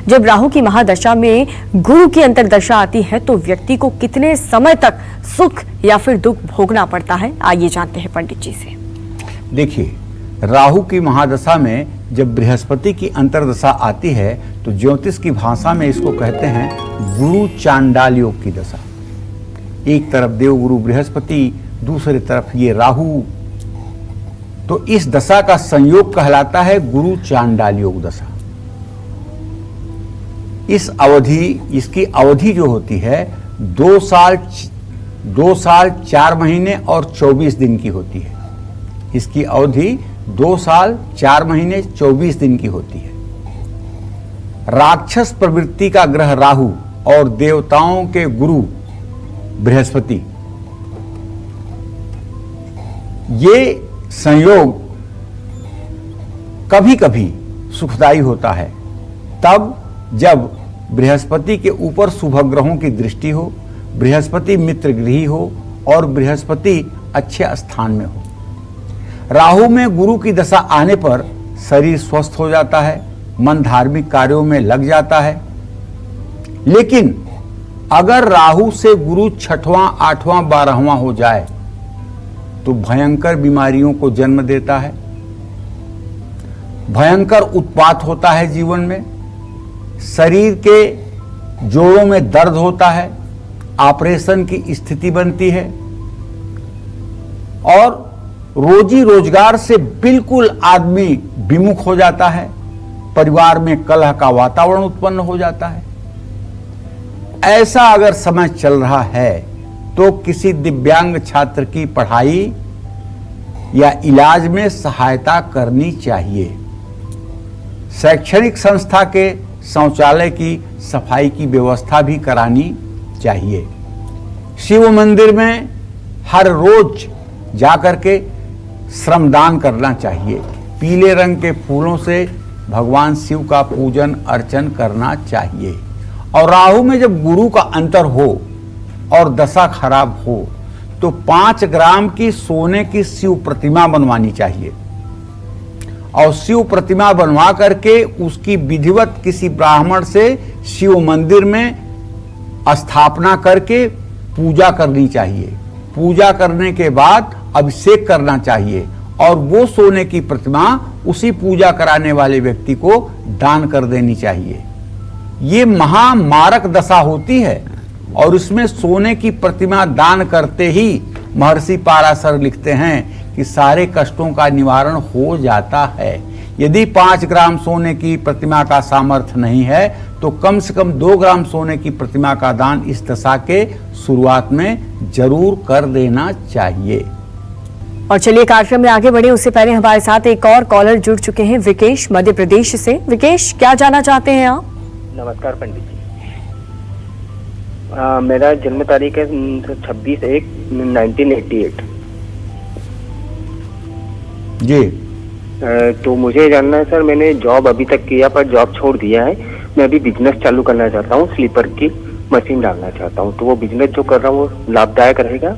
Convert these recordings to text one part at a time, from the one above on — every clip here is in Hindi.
जब राहु की महादशा में गुरु की अंतर्दशा आती है तो व्यक्ति को कितने समय तक सुख या फिर दुख भोगना पड़ता है, आइए जानते हैं पंडित जी से। देखिए, राहु की महादशा में जब बृहस्पति की अंतर्दशा आती है तो ज्योतिष की भाषा में इसको कहते हैं गुरु चांडाल योग की दशा। एक तरफ देवगुरु बृहस्पति, दूसरी तरफ ये राहु, तो इस दशा का संयोग कहलाता है गुरु चांडाल योग दशा। इसकी अवधि जो होती है 2 साल 4 महीने और 24 दिन की होती है। इसकी अवधि 2 साल 4 महीने 24 दिन की होती है। राक्षस प्रवृत्ति का ग्रह राहु और देवताओं के गुरु बृहस्पति, ये संयोग कभी कभी सुखदायी होता है तब जब बृहस्पति के ऊपर शुभ ग्रहों की दृष्टि हो, बृहस्पति मित्र गृही हो और बृहस्पति अच्छे स्थान में हो। राहु में गुरु की दशा आने पर शरीर स्वस्थ हो जाता है, मन धार्मिक कार्यों में लग जाता है। लेकिन अगर राहु से गुरु 6वां, 8वां, 12वां हो जाए तो भयंकर बीमारियों को जन्म देता है, भयंकर उत्पात होता है जीवन में, शरीर के जोड़ों में दर्द होता है, ऑपरेशन की स्थिति बनती है और रोजी रोजगार से बिल्कुल आदमी विमुख हो जाता है, परिवार में कलह का वातावरण उत्पन्न हो जाता है। ऐसा अगर समय चल रहा है तो किसी दिव्यांग छात्र की पढ़ाई या इलाज में सहायता करनी चाहिए। शैक्षणिक संस्था के शौचालय की सफाई की व्यवस्था भी करानी चाहिए। शिव मंदिर में हर रोज जाकर के श्रमदान करना चाहिए। पीले रंग के फूलों से भगवान शिव का पूजन अर्चन करना चाहिए। और राहु में जब गुरु का अंतर हो और दशा खराब हो तो 5 ग्राम की सोने की शिव प्रतिमा बनवानी चाहिए और शिव प्रतिमा बनवा करके उसकी विधिवत किसी ब्राह्मण से शिव मंदिर में स्थापना करके पूजा करनी चाहिए। पूजा करने के बाद अभिषेक करना चाहिए और वो सोने की प्रतिमा उसी पूजा कराने वाले व्यक्ति को दान कर देनी चाहिए। ये महामारक दशा होती है और इसमें सोने की प्रतिमा दान करते ही महर्षि पाराशर लिखते हैं कि सारे कष्टों का निवारण हो जाता है। यदि 5 ग्राम सोने की प्रतिमा का सामर्थ्य नहीं है तो कम से कम 2 ग्राम सोने की प्रतिमा का दान इस दशा के शुरुआत में जरूर कर देना चाहिए। और चलिए कार्यक्रम में आगे बढ़े उससे पहले हमारे साथ एक और कॉलर जुड़ चुके हैं, विकेश मध्य प्रदेश से। विकेश, क्या जानना चाहते हैं आप? नमस्कार पंडित जी। मेरा जन्म तारीख है 26/1/1988 जी। तो मुझे जानना है सर, मैंने जॉब अभी तक किया पर जॉब छोड़ दिया है। मैं अभी बिजनेस चालू करना चाहता हूँ, स्लीपर की मशीन डालना चाहता हूँ, तो वो बिजनेस जो कर रहा हूँ वो लाभदायक रहेगा?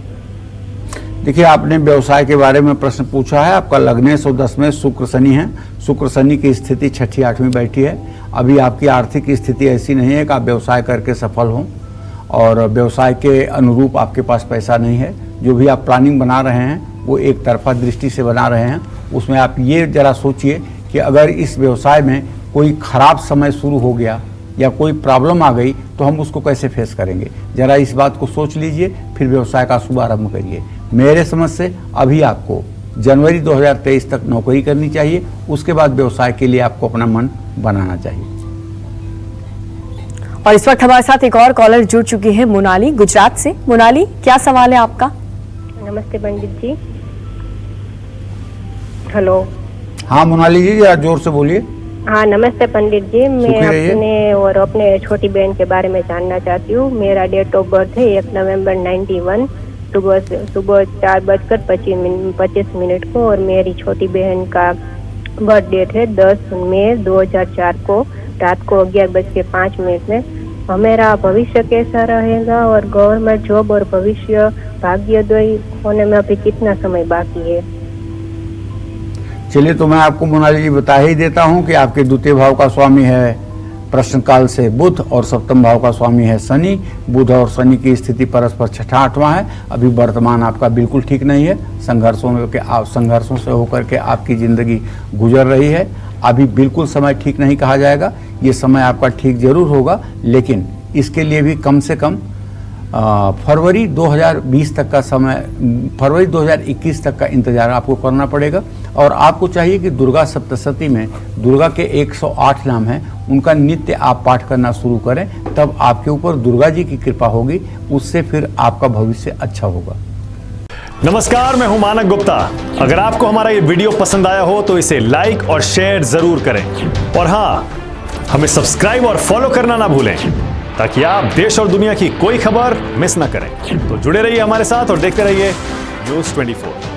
देखिए, आपने व्यवसाय के बारे में प्रश्न पूछा है। आपका लग्नेश और 10 में शुक्र शनि है। शुक्र शनि की स्थिति 6ठी 8वीं बैठी है। अभी आपकी आर्थिक स्थिति ऐसी नहीं है कि आप व्यवसाय करके सफल हों और व्यवसाय के अनुरूप आपके पास पैसा नहीं है। जो भी आप प्लानिंग बना रहे हैं वो एक तरफा दृष्टि से बना रहे हैं। उसमें आप ये जरा सोचिए कि अगर इस व्यवसाय में कोई खराब समय शुरू हो गया या कोई प्रॉब्लम आ गई तो हम उसको कैसे फेस करेंगे। जरा इस बात को सोच लीजिए, फिर व्यवसाय का शुभारंभ करिए। मेरे समझ से अभी आपको जनवरी 2023 तक नौकरी करनी चाहिए, उसके बाद व्यवसाय के लिए आपको अपना मन बनाना चाहिए। और इस वक्त हमारे साथ एक और कॉलर जुड़ चुकी है, मोनाली गुजरात से। मोनाली, क्या सवाल है आपका? नमस्ते पंडित जी। हेलो। हाँ मोनाली जी, जरा जोर से बोलिए। हाँ नमस्ते पंडित जी। मैं अपने और अपने छोटी बहन के बारे में जानना चाहती हूँ। मेरा डेट ऑफ बर्थ है 1 नवंबर 91, सुबह 4:25 को, और मेरी छोटी बहन का बर्थ डेट है 10 मई 2004 को रात को 11:05 में। हमारा भविष्य कैसा रहेगा और गवर्नमेंट जॉब और भविष्य भाग्योदय होने में अभी कितना समय बाकी है? चलिए, तो मैं आपको मोनाली जी बता ही देता हूँ कि आपके द्वितीय भाव का स्वामी है प्रश्नकाल से बुध और सप्तम भाव का स्वामी है शनि। बुध और शनि की स्थिति परस्पर छठा आठवां है। अभी वर्तमान आपका बिल्कुल ठीक नहीं है। संघर्षों से होकर के आपकी जिंदगी गुजर रही है। अभी बिल्कुल समय ठीक नहीं कहा जाएगा। ये समय आपका ठीक जरूर होगा, लेकिन इसके लिए भी कम से कम फरवरी 2020 तक का समय, फरवरी 2021 तक का इंतजार आपको करना पड़ेगा। और आपको चाहिए कि दुर्गा सप्तशती में दुर्गा के 108 नाम हैं, उनका नित्य आप पाठ करना शुरू करें, तब आपके ऊपर दुर्गा जी की कृपा होगी। उससे फिर आपका भविष्य अच्छा होगा। नमस्कार, मैं हूं मानक गुप्ता। अगर आपको हमारा ये वीडियो पसंद आया हो तो इसे लाइक और शेयर जरूर करें, और हाँ, हमें सब्सक्राइब और फॉलो करना ना भूलें, ताकि आप देश और दुनिया की कोई खबर मिस ना करें। तो जुड़े रहिए हमारे साथ और देखते रहिए News 24।